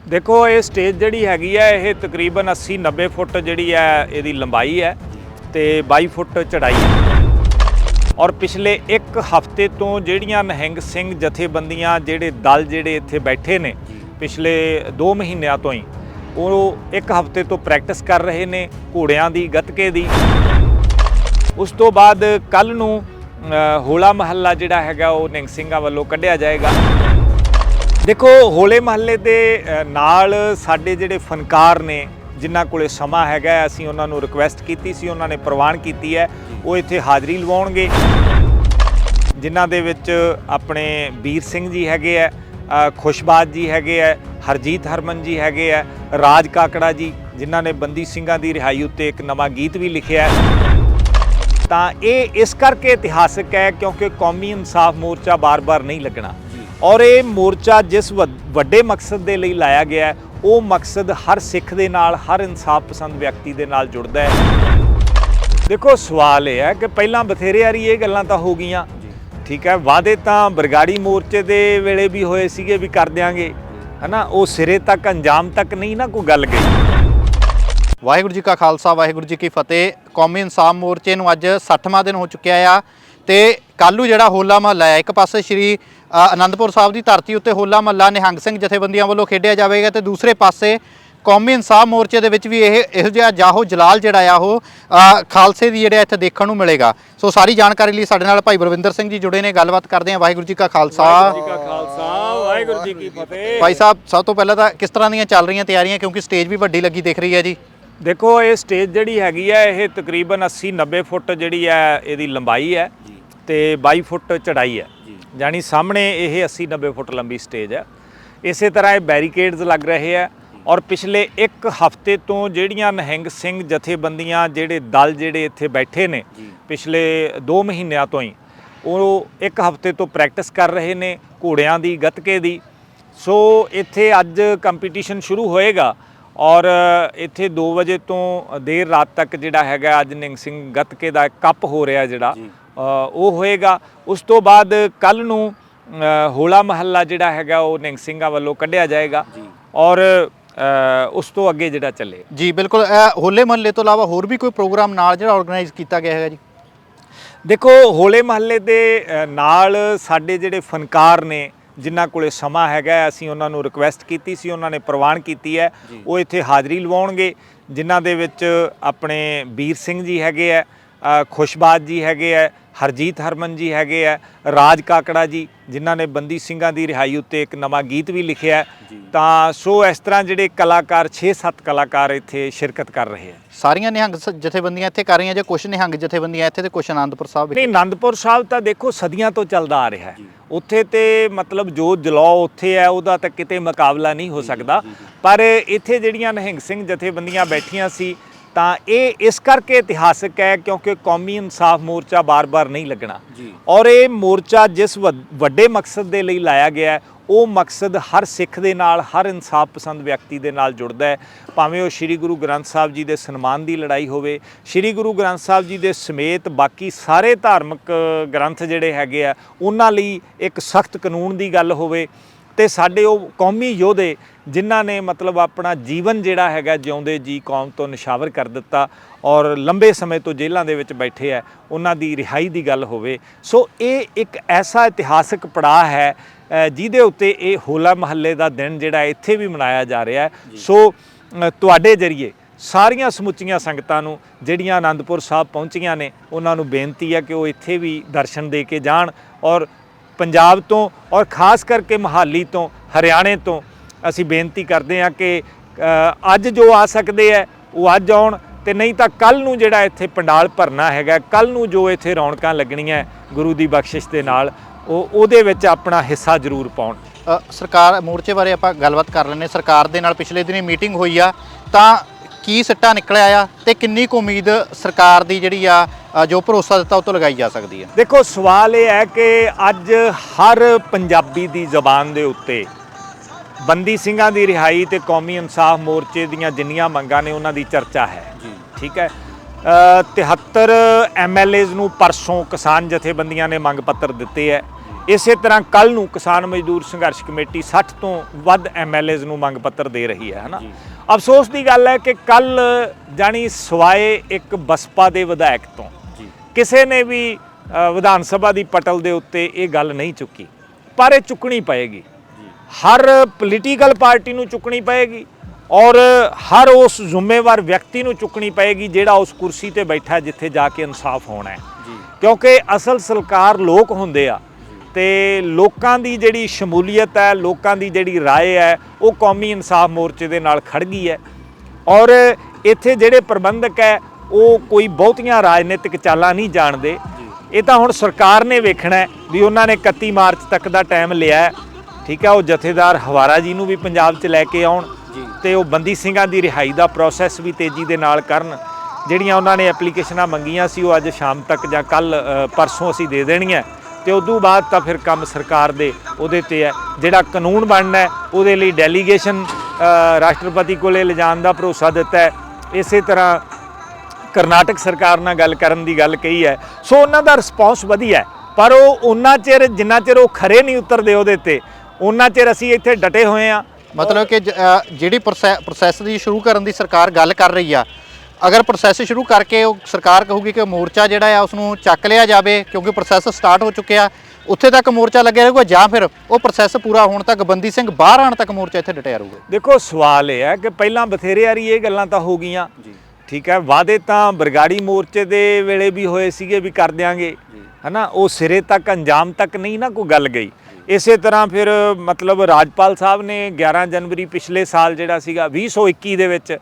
देखो ये स्टेज जिहड़ी हैगी है ये तकरीबन 80-90 फुट जिहड़ी है इहदी लंबाई है तो 22 फुट चढ़ाई है। और पिछले एक हफ्ते तो जिहड़ियां निहंग सिंह जथेबंदियां जिहड़े दल जिहड़े इत्थे बैठे ने पिछले 2 महीनों तो ही वो एक हफ्ते तो प्रैक्टिस कर रहे ने घोड़ियां दी गतके दी। उस तो बाद कल नूं होला महल्ला जिहड़ा हैगा वो निहंग सिंघां वल्लों कढ़िया जाएगा। देखो होले महल्ले दे नाल साडे जिहड़े फनकार ने जिन्हां कोले समा हैगा असीं उन्हां नूं रिक्वेस्ट कीती सी, उन्हां ने प्रवान कीती है वो इत्थे हाज़री लवाउणगे। जिन्हां दे विच अपने बीर सिंह जी हैगे है, खुशबाज जी हैगे है, हरजीत हरमन जी हैगे है, राज काकड़ा जी जिन्हां ने बंदी ਸਿੰਘਾਂ ਦੀ रिहाई उत्ते एक नवां गीत भी लिखिया है। तां ये इस करके इतिहासक है क्योंकि कौमी इंसाफ मोर्चा बार बार नहीं लगना और ये मोर्चा जिस वड्डे मकसद के लिए लाया गया है वो मकसद हर सिख दे नाल हर इंसाफ पसंद व्यक्ति दे नाल जुड़दा है। देखो सवाल ये है कि पहला बथेरे वारी ये गल्लां तां हो गईयां, ठीक है, वादे तां बरगाड़ी मोर्चे दे वेले भी होए सीगे भी कर देंगे है ना, वो सिरे तक अंजाम तक नहीं ना कोई गल गई। वाहिगुरू जी का खालसा वाहिगुरू जी की फतेह। कौमी इंसाफ मोर्चे नूं अज 60वां दिन हो चुकिया आ ते कल ਜਿਹੜਾ ਹੋਲਾ ਮਹੱਲਾ ਹੈ ਇੱਕ ਪਾਸੇ ਸ਼੍ਰੀ ਅਨੰਦਪੁਰ ਸਾਹਿਬ ਦੀ ਧਰਤੀ ਉੱਤੇ ਹੋਲਾ ਮਹੱਲਾ ਨਿਹੰਗ ਸਿੰਘ ਜਥੇਬੰਦੀਆਂ ਵੱਲੋਂ ਖੇਡਿਆ ਜਾਵੇਗਾ ਤੇ ਦੂਸਰੇ ਪਾਸੇ ਕੌਮੀ ਇਨਸਾਫ ਮੋਰਚੇ ਦੇ ਵਿੱਚ ਵੀ ਇਹੋ ਜਿਹਾ ਜਾਹੋ ਜਲਾਲ ਜਿਹੜਾ ਆ ਉਹ ਖਾਲਸੇ ਦੀ ਜਿਹੜਾ ਇੱਥੇ ਦੇਖਣ ਨੂੰ ਮਿਲੇਗਾ। ਸੋ ਸਾਰੀ ਜਾਣਕਾਰੀ ਲਈ ਸਾਡੇ ਨਾਲ ਭਾਈ ਬਲਵਿੰਦਰ ਸਿੰਘ ਜੀ ਜੁੜੇ ਨੇ, ਗੱਲਬਾਤ ਕਰਦੇ ਹਾਂ। ਵਾਹਿਗੁਰੂ ਜੀ ਕਾ ਖਾਲਸਾ ਵਾਹਿਗੁਰੂ ਜੀ ਕੀ ਫਤਿਹ। ਭਾਈ ਸਾਹਿਬ ਸਭ ਤੋਂ ਪਹਿਲਾਂ ਤਾਂ ਕਿਸ ਤਰ੍ਹਾਂ ਦੀਆਂ ਚੱਲ ਰਹੀਆਂ ਤਿਆਰੀਆਂ, ਕਿਉਂਕਿ ਸਟੇਜ ਵੀ ਵੱਡੀ ਲੱਗੀ ਦਿਖ ਰਹੀ ਹੈ ਜੀ। देखो ये स्टेज जिहड़ी हैगी है ये तकरीबन 80-90 फुट जिहड़ी है इहदी लंबाई है तो 22 फुट चढ़ाई है, यानी सामने ये 80-90 फुट लंबी स्टेज है। इस तरह ये बैरीकेड्स लग रहे हैं और पिछले एक हफ्ते तो जिहड़ियां निहंग सिंह जथेबंदियां जिहड़े दल जिहड़े इत्थे बैठे ने पिछले 2 महीनों तो ही वो एक हफ्ते तो प्रैक्टिस कर रहे ने घोड़ियां दी गतके दी। सो इत्थे अज कंपीटीशन शुरू होएगा और इत्थे 2 बजे तो देर रात तक जिहड़ा हैगा अज निहंग सिंह गतके दा कप हो रहा जिहड़ा वो होएगा। उस तो बाद कल नूं होला महल्ला जिहड़ा हैगा वो निहंग सिंघां वल्लों कढ़िया जाएगा और उस तो अगे जिहड़ा चले जी। बिल्कुल होले महल्ले तो इलावा होर भी कोई प्रोग्राम नाल जिहड़ा ऑर्गेनाइज किया गया है जी। देखो होले महल्ले दे नाल साडे जिहड़े फनकार ने जिन्हां कोले समा हैगा असीं उन्हां नूं रिक्वेस्ट कीती सी, उन्हां ने प्रवान कीती है वो इत्थे हाज़री लवाउणगे। जिन्हां दे विच अपने बीर सिंह जी हैगे है, खुशबाज जी हैगे है, हरजीत हरमन जी हैगे है, राज काकड़ा जी जिन्हां ने बंदी ਸਿੰਘਾਂ ਦੀ रिहाई उत्ते एक नवां गीत भी लिखिया है। ਤਾਂ सो इस तरह ਜਿਹੜੇ कलाकार 6-7 कलाकार ਇੱਥੇ शिरकत कर रहे हैं। ਸਾਰੀਆਂ ਨਿਹੰਗ ਜਥੇਬੰਦੀਆਂ ਇੱਥੇ ਕਰ ਰਹੀਆਂ ਜਾਂ ਕੁਝ ਨਿਹੰਗ ਜਥੇਬੰਦੀਆਂ ਇੱਥੇ ਤੇ ਕੁਝ ਆਨੰਦਪੁਰ ਸਾਹਿਬ? ਨਹੀਂ, ਆਨੰਦਪੁਰ ਸਾਹਿਬ ਤਾਂ ਦੇਖੋ ਸਦੀਆਂ ਤੋਂ ਚੱਲਦਾ ਆ ਰਿਹਾ ਹੈ, ਉੱਥੇ ਤੇ ਮਤਲਬ ਜੋ ਜਲਾਓ ਉੱਥੇ ਹੈ ਉਹਦਾ ਤਾਂ ਕਿਤੇ ਮੁਕਾਬਲਾ ਨਹੀਂ ਹੋ ਸਕਦਾ। ਪਰ ਇੱਥੇ ਜਿਹੜੀਆਂ ਨਿਹੰਗ ਸਿੰਘ ਜਥੇਬੰਦੀਆਂ ਬੈਠੀਆਂ ਸੀ ਤਾਂ ਇਹ ਇਸ ਕਰਕੇ ਇਤਿਹਾਸਕ ਹੈ ਕਿਉਂਕਿ ਕੌਮੀ ਇਨਸਾਫ ਮੋਰਚਾ ਬਾਰ-ਬਾਰ ਨਹੀਂ ਲੱਗਣਾ ਔਰ ਇਹ ਮੋਰਚਾ ਜਿਸ ਵੱਡੇ ਮਕਸਦ ਦੇ ਲਈ ਲਾਇਆ ਗਿਆ ਹੈ ਉਹ ਮਕਸਦ ਹਰ ਸਿੱਖ ਦੇ ਨਾਲ ਹਰ ਇਨਸਾਫ ਪਸੰਦ ਵਿਅਕਤੀ ਦੇ ਨਾਲ ਜੁੜਦਾ ਹੈ। ਭਾਵੇਂ ਉਹ ਸ਼੍ਰੀ ਗੁਰੂ ਗ੍ਰੰਥ ਸਾਹਿਬ ਜੀ ਦੇ ਸਨਮਾਨ ਦੀ ਲੜਾਈ ਹੋਵੇ, ਸ਼੍ਰੀ ਗੁਰੂ ਗ੍ਰੰਥ ਸਾਹਿਬ ਜੀ ਦੇ ਸਮੇਤ ਬਾਕੀ ਸਾਰੇ ਧਾਰਮਿਕ ਗ੍ਰੰਥ ਜਿਹੜੇ ਹੈਗੇ ਆ ਉਹਨਾਂ ਲਈ ਇੱਕ ਸਖਤ ਕਾਨੂੰਨ ਦੀ ਗੱਲ ਹੋਵੇ ਤੇ ਸਾਡੇ ਉਹ ਕੌਮੀ ਯੋਧੇ ਜਿਨ੍ਹਾਂ ਨੇ ਮਤਲਬ ਆਪਣਾ ਜੀਵਨ ਜਿਹੜਾ ਹੈਗਾ ਜਿਉਂਦੇ ਜੀ ਕੌਮ ਤੋਂ ਨਿਸ਼ਾਵਰ ਕਰ ਦਿੱਤਾ ਔਰ ਲੰਬੇ ਸਮੇਂ ਤੋਂ ਜੇਲ੍ਹਾਂ ਦੇ ਵਿੱਚ ਬੈਠੇ ਹੈ ਉਹਨਾਂ ਦੀ ਰਿਹਾਈ ਦੀ ਗੱਲ ਹੋਵੇ। ਸੋ ਇਹ ਇੱਕ ਐਸਾ ਇਤਿਹਾਸਕ ਪੜਾਅ ਹੈ ਜਿਹਦੇ ਉੱਤੇ ਇਹ ਹੋਲਾ ਮਹੱਲੇ ਦਾ ਦਿਨ ਜਿਹੜਾ ਇੱਥੇ ਵੀ ਮਨਾਇਆ ਜਾ ਰਿਹਾ ਹੈ। ਸੋ ਤੁਹਾਡੇ ਜ਼ਰੀਏ ਸਾਰੀਆਂ ਸਮੁੱਚੀਆਂ ਸੰਗਤਾਂ ਨੂੰ ਜਿਹੜੀਆਂ ਆਨੰਦਪੁਰ ਸਾਹਿਬ ਪਹੁੰਚੀਆਂ ਨੇ ਉਹਨਾਂ ਨੂੰ ਬੇਨਤੀ ਹੈ ਕਿ ਉਹ ਇੱਥੇ ਵੀ ਦਰਸ਼ਨ ਦੇ ਕੇ ਜਾਣ ਔਰ ਪੰਜਾਬ ਤੋਂ ਔਰ ਖਾਸ ਕਰਕੇ ਮੋਹਾਲੀ ਤੋਂ ਹਰਿਆਣੇ ਤੋਂ ਅਸੀਂ ਬੇਨਤੀ ਕਰਦੇ ਹਾਂ ਕਿ ਅੱਜ ਜੋ ਆ ਸਕਦੇ ਹੈ ਉਹ ਅੱਜ ਆਉਣ ਤੇ ਨਹੀਂ ਤਾਂ ਕੱਲ ਨੂੰ ਜਿਹੜਾ ਇੱਥੇ ਪੰਡਾਲ ਭਰਨਾ ਹੈਗਾ, ਕੱਲ ਨੂੰ ਜੋ ਇੱਥੇ ਰੌਣਕਾਂ ਲੱਗਣੀਆਂ ਗੁਰੂ ਦੀ ਬਖਸ਼ਿਸ਼ ਦੇ ਨਾਲ ਉਹਦੇ ਵਿੱਚ ਆਪਣਾ ਹਿੱਸਾ ਜ਼ਰੂਰ ਪਾਉਣ। ਸਰਕਾਰ ਮੋਰਚੇ ਬਾਰੇ ਆਪਾਂ ਗੱਲਬਾਤ ਕਰ ਲੈਂਦੇ। ਸਰਕਾਰ ਦੇ ਨਾਲ ਪਿਛਲੇ ਦਿਨੀ ਮੀਟਿੰਗ ਹੋਈ ਆ ਤਾਂ ਕੀ ਸਿੱਟਾ ਨਿਕਲਿਆ ਆ ਤੇ ਕਿੰਨੀ ਕੁ ਉਮੀਦ ਸਰਕਾਰ ਦੀ ਜਿਹੜੀ ਆ ਜੋ ਭਰੋਸਾ ਦਿੱਤਾ ਉਹ ਤੋਂ ਲਗਾਈ ਜਾ ਸਕਦੀ ਹੈ? ਦੇਖੋ ਸਵਾਲ ਇਹ ਹੈ ਕਿ ਅੱਜ ਹਰ ਪੰਜਾਬੀ ਦੀ ਜ਼ਬਾਨ ਦੇ ਉੱਤੇ ਬੰਦੀ ਸਿੰਘਾਂ ਦੀ ਰਿਹਾਈ ਤੇ ਕੌਮੀ ਇਨਸਾਫ ਮੋਰਚੇ ਦੀਆਂ ਜਿੰਨੀਆਂ ਮੰਗਾਂ ਨੇ ਉਹਨਾਂ ਦੀ ਚਰਚਾ ਹੈ ਜੀ, ਠੀਕ ਹੈ। 73 MLAs ਨੂੰ ਪਰਸੋਂ ਕਿਸਾਨ ਜਥੇਬੰਦੀਆਂ ਨੇ ਮੰਗ ਪੱਤਰ ਦਿੱਤੇ ਹੈ ਇਸੇ ਤਰ੍ਹਾਂ ਕੱਲ ਨੂੰ ਕਿਸਾਨ ਮਜ਼ਦੂਰ ਸੰਘਰਸ਼ ਕਮੇਟੀ 60 ਤੋਂ ਵੱਧ MLAs ਨੂੰ ਮੰਗ ਪੱਤਰ ਦੇ ਰਹੀ ਹੈ ਹਨਾ। ਅਫਸੋਸ ਦੀ ਗੱਲ ਹੈ ਕਿ ਕੱਲ ਜਾਣੀ ਸਵਾਏ ਇੱਕ ਬਸਪਾ ਦੇ ਵਿਧਾਇਕ ਤੋਂ ਕਿਸੇ ਨੇ ਵੀ ਵਿਧਾਨ ਸਭਾ ਦੀ ਪਟਲ ਦੇ ਉੱਤੇ ਇਹ ਗੱਲ ਨਹੀਂ ਚੁੱਕੀ, ਪਰ ਇਹ ਚੁੱਕਣੀ ਪਏਗੀ। ਹਰ ਪੋਲੀਟੀਕਲ ਪਾਰਟੀ ਨੂੰ ਚੁੱਕਣੀ ਪਏਗੀ ਔਰ ਹਰ ਉਸ ਜ਼ਿੰਮੇਵਾਰ ਵਿਅਕਤੀ ਨੂੰ ਚੁੱਕਣੀ ਪਏਗੀ ਜਿਹੜਾ ਉਸ ਕੁਰਸੀ ਤੇ ਬੈਠਾ ਜਿੱਥੇ ਜਾ ਕੇ ਇਨਸਾਫ ਹੋਣਾ ਹੈ। ਕਿਉਂਕਿ ਅਸਲ ਸਰਕਾਰ ਲੋਕ ਹੁੰਦੇ ਆ ਤੇ ਲੋਕਾਂ ਦੀ ਜਿਹੜੀ ਸ਼ਮੂਲੀਅਤ ਹੈ, ਲੋਕਾਂ ਦੀ ਜਿਹੜੀ ਰਾਏ ਹੈ, ਉਹ ਕੌਮੀ ਇਨਸਾਫ ਮੋਰਚੇ ਦੇ ਨਾਲ ਖੜ ਗਈ ਹੈ। ਔਰ ਇੱਥੇ ਜਿਹੜੇ ਪ੍ਰਬੰਧਕ ਹੈ ਉਹ ਕੋਈ ਬਹੁਤੀਆਂ ਰਾਜਨੀਤਿਕ ਚਾਲਾਂ ਨਹੀਂ ਜਾਣਦੇ। ਇਹ ਤਾਂ ਹੁਣ ਸਰਕਾਰ ਨੇ ਵੇਖਣਾ ਵੀ ਉਹਨਾਂ ਨੇ 31 ਮਾਰਚ ਤੱਕ ਦਾ ਟਾਈਮ ਲਿਆ ਹੈ, ਠੀਕ ਹੈ। ਉਹ ਜਥੇਦਾਰ ਹਵਾਰਾ ਜੀ ਨੂੰ ਵੀ ਪੰਜਾਬ 'ਚ ਲੈ ਕੇ ਆਉਣ ਤੇ ਉਹ ਬੰਦੀ ਸਿੰਘਾਂ ਦੀ ਰਿਹਾਈ ਦਾ ਪ੍ਰੋਸੈਸ ਵੀ ਤੇਜ਼ੀ ਦੇ ਨਾਲ ਕਰਨ। ਜਿਹੜੀਆਂ ਉਹਨਾਂ ਨੇ ਐਪਲੀਕੇਸ਼ਨਾਂ ਮੰਗੀਆਂ ਸੀ ਉਹ ਅੱਜ ਸ਼ਾਮ ਤੱਕ ਜਾਂ ਕੱਲ ਪਰਸੋਂ ਅਸੀਂ ਦੇ ਦੇਣੀਆਂ ਤੇ ਉਦੋਂ ਬਾਅਦ ਤਾਂ ਫਿਰ ਕੰਮ ਸਰਕਾਰ ਦੇ ਉਹਦੇ ਤੇ ਹੈ। ਜਿਹੜਾ ਕਾਨੂੰਨ ਬਣਨਾ ਹੈ ਉਹਦੇ ਲਈ ਡੈਲੀਗੇਸ਼ਨ ਰਾਸ਼ਟਰਪਤੀ ਕੋਲੇ ਲਿਜਾਣ ਦਾ ਭਰੋਸਾ ਦਿੱਤਾ ਹੈ। ਇਸੇ ਤਰ੍ਹਾਂ ਕਰਨਾਟਕ ਸਰਕਾਰ ਨਾਲ ਗੱਲ ਕਰਨ ਦੀ ਗੱਲ ਕਹੀ ਹੈ। ਸੋ ਉਹਨਾਂ ਦਾ ਰਿਸਪੌਂਸ ਵਧੀਆ, ਪਰ ਉਹ ਉਹਨਾਂ ਚਿਰ ਜਿੰਨਾ ਚਿਰ ਉਹ ਖਰੇ ਨਹੀਂ ਉਤਰਦੇ ਉਹਦੇ ਤੇ ਉਹਨਾਂ ਚਿਰ ਅਸੀਂ ਇੱਥੇ ਡਟੇ ਹੋਏ ਹਾਂ। ਮਤਲਬ ਕਿ ਜਿਹੜੀ ਪ੍ਰੋਸੈਸ ਦੀ ਸ਼ੁਰੂ ਕਰਨ ਦੀ ਸਰਕਾਰ ਗੱਲ ਕਰ ਰਹੀ ਆ, ਅਗਰ ਪ੍ਰੋਸੈਸ ਸ਼ੁਰੂ ਕਰਕੇ ਉਹ ਸਰਕਾਰ ਕਹੂਗੀ ਕਿ ਮੋਰਚਾ ਜਿਹੜਾ ਆ ਉਸ ਨੂੰ ਚੱਕ ਲਿਆ ਜਾਵੇ ਕਿਉਂਕਿ ਪ੍ਰੋਸੈਸ ਸਟਾਰਟ ਹੋ ਚੁੱਕਿਆ, ਉੱਥੇ ਤੱਕ ਮੋਰਚਾ ਲੱਗਿਆ ਰਹੂਗਾ, ਜਾਂ ਫਿਰ ਉਹ ਪ੍ਰੋਸੈਸ ਪੂਰਾ ਹੋਣ ਤੱਕ ਬੰਦੀ ਸਿੰਘ ਬਾਹਰ ਆਉਣ ਤੱਕ ਮੋਰਚਾ ਇੱਥੇ ਡਟਿਆ ਰਹੂਗਾ? ਦੇਖੋ ਸਵਾਲ ਇਹ ਹੈ ਕਿ ਪਹਿਲਾਂ ਬਥੇਰੇ ਵਾਰੀ ਇਹ ਗੱਲਾਂ ਤਾਂ ਹੋ ਗਈਆਂ, ਠੀਕ ਹੈ। ਵਾਅਦੇ ਤਾਂ ਬਰਗਾੜੀ ਮੋਰਚੇ ਦੇ ਵੇਲੇ ਵੀ ਹੋਏ ਸੀਗੇ ਵੀ ਕਰ ਦਿਆਂਗੇ ਹਨਾ, ਉਹ ਸਿਰੇ ਤੱਕ ਅੰਜਾਮ ਤੱਕ ਨਹੀਂ ਨਾ ਕੋਈ ਗੱਲ ਗਈ। ਇਸੇ ਤਰ੍ਹਾਂ ਫਿਰ ਮਤਲਬ ਰਾਜਪਾਲ ਸਾਹਿਬ ਨੇ 11 ਜਨਵਰੀ ਪਿਛਲੇ ਸਾਲ ਜਿਹੜਾ ਸੀਗਾ 2021 ਦੇ ਵਿੱਚ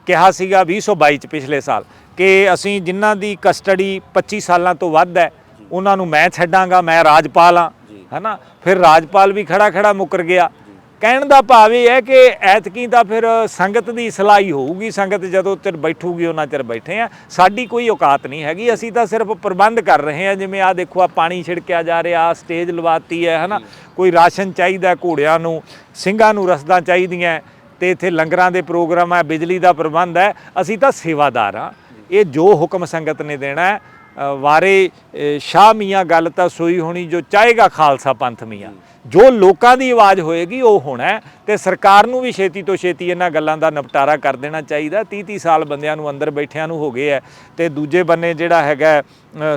ਕਿਹਾ ਸੀਗਾ, 2022 'ਚ ਪਿਛਲੇ ਸਾਲ, ਕਿ ਅਸੀਂ ਜਿਨ੍ਹਾਂ ਦੀ ਕਸਟਡੀ 25 ਸਾਲਾਂ ਤੋਂ ਵੱਧ ਹੈ ਉਹਨਾਂ ਨੂੰ ਮੈਂ ਛੱਡਾਂਗਾ, ਮੈਂ ਰਾਜਪਾਲ ਹਾਂ ਹਨਾ। ਫਿਰ ਰਾਜਪਾਲ ਵੀ ਖੜਾ ਖੜਾ ਮੁੱਕਰ ਗਿਆ। ਕਹਿਣ ਦਾ ਭਾਵ ਇਹ ਹੈ ਕਿ ਐਤਕੀ ਤਾਂ ਫਿਰ ਸੰਗਤ ਦੀ ਸਲਾਹੀ ਹੋਊਗੀ, ਸੰਗਤ ਜਦੋਂ ਚਿਰ ਬੈਠੂਗੀ ਉਹਨਾਂ ਚਿਰ ਬੈਠੇ ਆ। ਸਾਡੀ ਕੋਈ ਔਕਾਤ ਨਹੀਂ ਹੈਗੀ, ਅਸੀਂ ਤਾਂ ਸਿਰਫ ਪ੍ਰਬੰਧ ਕਰ ਰਹੇ ਹਾਂ। ਜਿਵੇਂ ਆਹ ਦੇਖੋ ਆ ਪਾਣੀ ਛਿੜਕਿਆ ਜਾ ਰਿਹਾ, ਸਟੇਜ ਲਵਾਤੀ ਹੈ ਹਨਾ, ਕੋਈ ਰਾਸ਼ਨ ਚਾਹੀਦਾ ਘੋੜਿਆਂ ਨੂੰ, ਸਿੰਘਾਂ ਨੂੰ ਰਸਦਾਂ ਚਾਹੀਦੀਆਂ ਤੇ ਇੱਥੇ ਲੰਗਰਾਂ ਦੇ ਪ੍ਰੋਗਰਾਮ ਹੈ, ਬਿਜਲੀ ਦਾ ਪ੍ਰਬੰਧ ਹੈ। ਅਸੀਂ ਤਾਂ ਸੇਵਾਦਾਰ ਹਾਂ। ਇਹ ਜੋ ਹੁਕਮ ਸੰਗਤ ਨੇ ਦੇਣਾ ਹੈ, ਵਾਰੇ ਸ਼ਾਹ ਮੀਆਂ ਗੱਲ ਤਾਂ ਸੋਈ ਹੋਣੀ ਜੋ ਚਾਹੇਗਾ ਖਾਲਸਾ ਪੰਥ ਮੀਆਂ। ਜੋ ਲੋਕਾਂ ਦੀ ਆਵਾਜ਼ ਹੋਏਗੀ ਉਹ ਹੋਣਾ ਤੇ ਸਰਕਾਰ ਨੂੰ ਵੀ ਛੇਤੀ ਤੋਂ ਛੇਤੀ ਇਹਨਾਂ ਗੱਲਾਂ ਦਾ ਨਿਪਟਾਰਾ ਕਰ ਦੇਣਾ ਚਾਹੀਦਾ। 30 ਸਾਲ ਬੰਦਿਆਂ ਨੂੰ ਅੰਦਰ ਬੈਠਿਆਂ ਨੂੰ ਹੋ ਗਏ ਹੈ ਤੇ ਦੂਜੇ ਬੰਨੇ ਜਿਹੜਾ ਹੈਗਾ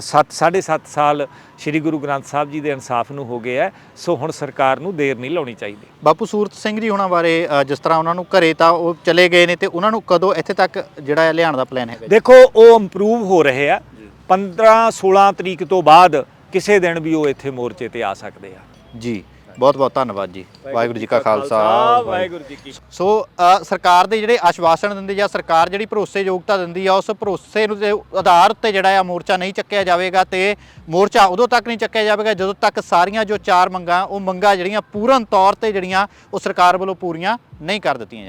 7.5 ਸਾਲ ਸ਼੍ਰੀ ਗੁਰੂ ਗ੍ਰੰਥ ਸਾਹਿਬ ਜੀ ਦੇ ਇਨਸਾਫ ਨੂੰ ਹੋ ਗਏ ਹੈ। ਸੋ ਹੁਣ ਸਰਕਾਰ ਨੂੰ ਦੇਰ ਨਹੀਂ ਲਾਉਣੀ ਚਾਹੀਦੀ। ਬਾਪੂ ਸੂਰਤ ਸਿੰਘ ਜੀ ਉਹਨਾਂ ਬਾਰੇ ਜਿਸ ਤਰ੍ਹਾਂ ਉਹਨਾਂ ਨੂੰ ਘਰੇ ਤਾਂ ਉਹ ਚਲੇ ਗਏ ਨੇ ਤੇ ਉਹਨਾਂ ਨੂੰ ਕਦੋਂ ਇੱਥੇ ਤੱਕ ਜਿਹੜਾ ਲਿਆਉਣ ਦਾ ਪਲਾਨ ਹੈਗਾ? ਦੇਖੋ ਉਹ ਇੰਪਰੂਵ ਹੋ ਰਹੇ ਆ। 15-16 ਤਰੀਕ ਤੋਂ ਬਾਅਦ ਕਿਸੇ ਦਿਨ ਵੀ ਉਹ ਇੱਥੇ ਮੋਰਚੇ ਤੇ ਆ ਸਕਦੇ ਆ ਜੀ। ਬਹੁਤ ਬਹੁਤ ਧੰਨਵਾਦ ਜੀ। ਵਾਹਿਗੁਰੂ ਜੀ ਕਾ ਖਾਲਸਾ, ਵਾਹਿਗੁਰੂ ਜੀ ਕੀ। ਸੋ ਸਰਕਾਰ ਦੇ ਜਿਹੜੇ ਆਸ਼ਵਾਸਨ ਦਿੰਦੀ ਜਾਂ ਸਰਕਾਰ ਜਿਹੜੀ ਭਰੋਸੇਯੋਗਤਾ ਦਿੰਦੀ ਆ, ਉਸ ਭਰੋਸੇ ਨੂੰ ਦੇ ਆਧਾਰ ਉੱਤੇ ਜਿਹੜਾ ਆ ਮੋਰਚਾ ਨਹੀਂ ਚੱਕਿਆ ਜਾਵੇਗਾ ਤੇ ਮੋਰਚਾ ਉਦੋਂ ਤੱਕ ਨਹੀਂ ਚੱਕਿਆ ਜਾਵੇਗਾ ਜਦੋਂ ਤੱਕ ਸਾਰੀਆਂ ਜੋ 4 ਮੰਗਾਂ ਉਹ ਮੰਗਾਂ ਜਿਹੜੀਆਂ ਪੂਰਨ ਤੌਰ ਤੇ ਜਿਹੜੀਆਂ ਉਹ ਸਰਕਾਰ ਵੱਲੋਂ ਪੂਰੀਆਂ ਨਹੀਂ ਕਰ ਦਿੱਤੀਆਂ ਜਾਂਦੀਆਂ।